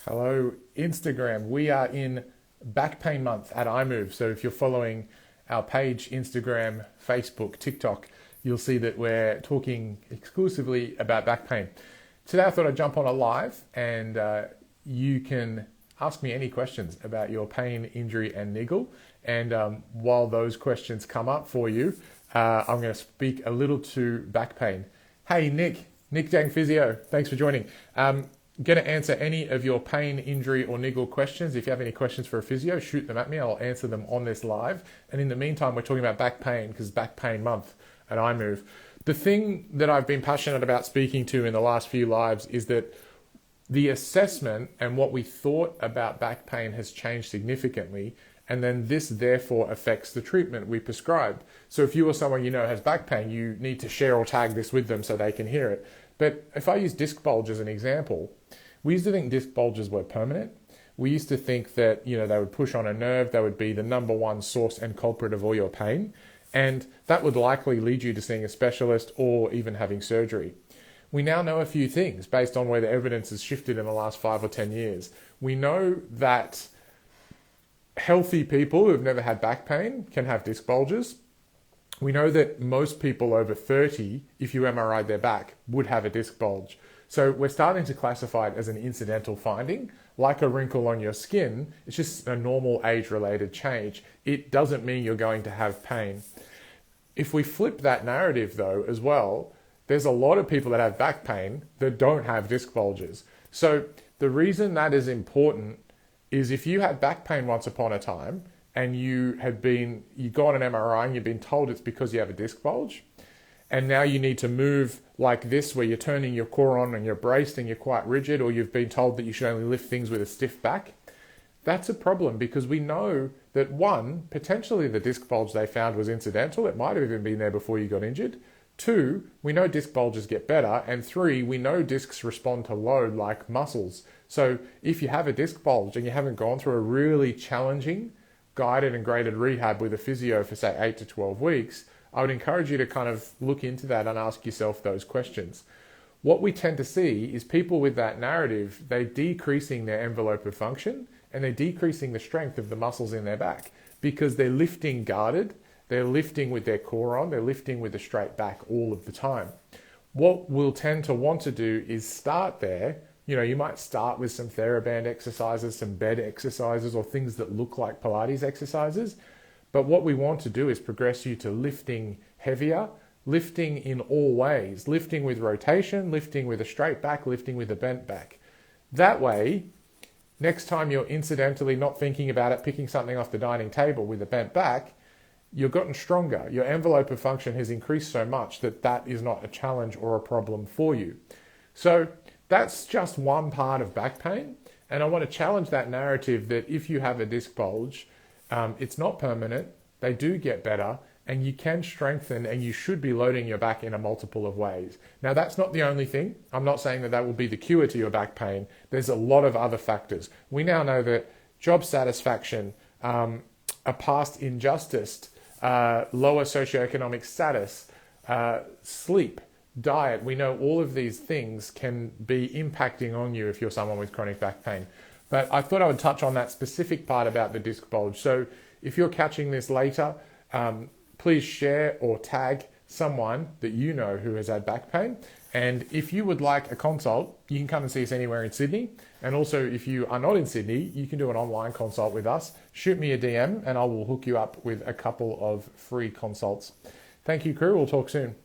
Hello, Instagram. We are in back pain month at iMove. So if you're following our page, Instagram, Facebook, TikTok, you'll see that we're talking exclusively about back pain. Today I thought I'd jump on a live and you can ask me any questions about your pain, injury and niggle. And while those questions come up for you, I'm going to speak a little to back pain. Hey, Nick Jang Physio, thanks for joining. Going to answer any of your pain, injury, or niggle questions. If you have any questions for a physio, shoot them at me. I'll answer them on this live. And in the meantime, we're talking about back pain because back pain month at iMove. The thing that I've been passionate about speaking to in the last few lives is that the assessment and what we thought about back pain has changed significantly. And then this therefore affects the treatment we prescribe. So if you or someone you know has back pain, you need to share or tag this with them so they can hear it. But if I use disc bulge as an example, we used to think disc bulges were permanent. We used to think that, they would push on a nerve, they would be the number one source and culprit of all your pain. And that would likely lead you to seeing a specialist or even having surgery. We now know a few things based on where the evidence has shifted in the last 5 or 10 years. We know that healthy people who've never had back pain can have disc bulges. We know that most people over 30, if you MRI their back, would have a disc bulge. So we're starting to classify it as an incidental finding, like a wrinkle on your skin. It's just a normal age-related change. It doesn't mean you're going to have pain. If we flip that narrative though as well, there's a lot of people that have back pain that don't have disc bulges. So the reason that is important is if you had back pain once upon a time and you got an MRI and you've been told it's because you have a disc bulge, and now you need to move like this where you're turning your core on and you're braced and you're quite rigid, or you've been told that you should only lift things with a stiff back, that's a problem because we know that one, potentially the disc bulge they found was incidental. It might have even been there before you got injured. Two, we know disc bulges get better. And three, we know discs respond to load like muscles. So if you have a disc bulge and you haven't gone through a really challenging guided and graded rehab with a physio for say 8 to 12 weeks, I would encourage you to kind of look into that and ask yourself those questions. What we tend to see is people with that narrative, they're decreasing their envelope of function and they're decreasing the strength of the muscles in their back because they're lifting guarded, they're lifting with their core on, they're lifting with a straight back all of the time. What we'll tend to want to do is start there. You might start with some TheraBand exercises, some bed exercises, or things that look like Pilates exercises. But what we want to do is progress you to lifting heavier, lifting in all ways, lifting with rotation, lifting with a straight back, lifting with a bent back. That way, next time you're incidentally not thinking about it, picking something off the dining table with a bent back, you've gotten stronger. Your envelope of function has increased so much that is not a challenge or a problem for you. So that's just one part of back pain. And I want to challenge that narrative that if you have a disc bulge, it's not permanent, they do get better, and you can strengthen and you should be loading your back in a multiple of ways. Now, that's not the only thing. I'm not saying that will be the cure to your back pain. There's a lot of other factors. We now know that job satisfaction, a past injustice, lower socioeconomic status, sleep, diet, we know all of these things can be impacting on you if you're someone with chronic back pain. But I thought I would touch on that specific part about the disc bulge. So if you're catching this later, please share or tag someone that you know who has had back pain. And if you would like a consult, you can come and see us anywhere in Sydney. And also, if you are not in Sydney, you can do an online consult with us. Shoot me a DM and I will hook you up with a couple of free consults. Thank you, crew. We'll talk soon.